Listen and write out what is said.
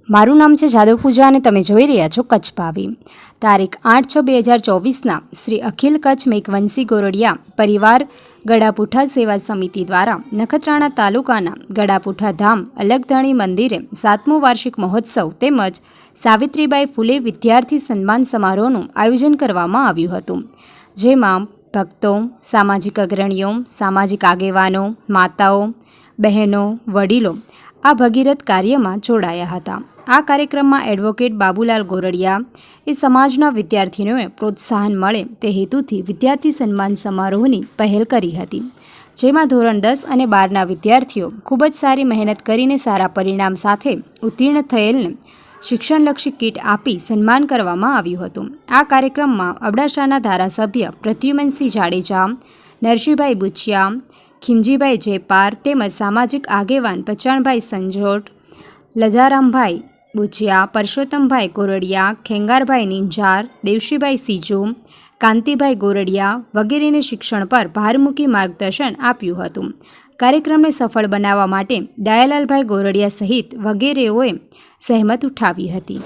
મારું નામ છે જાદવ પૂજા અને તમે જોઈ રહ્યા છો કચ્છ ભાવી। તારીખ 8/6/2024ના શ્રી અખિલ કચ્છ મેઘવંશી ગોરડિયા પરિવાર ગળાપુઠા સેવા સમિતિ દ્વારા નખત્રાણા તાલુકાના ગળાપુઠા ધામ અલગધણી મંદિરે 7મો વાર્ષિક મહોત્સવ તેમજ સાવિત્રીબાઈ ફૂલે વિદ્યાર્થી સન્માન સમારોહનું આયોજન કરવામાં આવ્યું હતું, જેમાં ભક્તો, સામાજિક અગ્રણીઓ, સામાજિક આગેવાનો, માતાઓ, બહેનો, વડીલો આ ભગીરથ કાર્યમાં જોડાયા હતા। આ કાર્યક્રમમાં એડવોકેટ બાબુલાલ ગોરડિયા એ સમાજના વિદ્યાર્થીઓને પ્રોત્સાહન મળે તે હેતુથી વિદ્યાર્થી સન્માન સમારોહની પહેલ કરી હતી, જેમાં ધોરણ 10 અને 12ના વિદ્યાર્થીઓ ખૂબ જ સારી મહેનત કરીને સારા પરિણામ સાથે ઉત્તીર્ણ થયેલને શિક્ષણલક્ષી કીટ આપી સન્માન કરવામાં આવ્યું હતું। આ કાર્યક્રમમાં અબડાસાના ધારાસભ્ય પ્રદ્યુમનસિંહ જાડેજા, નરસિંહભાઈ બુચિયા, ખીમજીભાઈ જેપાર તેમજ સામાજિક આગેવાન પચાણભાઈ સંજોટ, લજારામભાઈ બુચિયા, પરસોત્તમભાઈ ગોરડિયા, ખેંગારભાઈ નિંજાર, દેવશીભાઈ સીજુ, કાંતિભાઈ ગોરડિયા વગેરેને શિક્ષણ પર ભાર મૂકી માર્ગદર્શન આપ્યું હતું। કાર્યક્રમને સફળ બનાવવા માટે દયાલાલભાઈ ગોરડિયા સહિત વગેરેઓએ સહેમત ઉઠાવી હતી।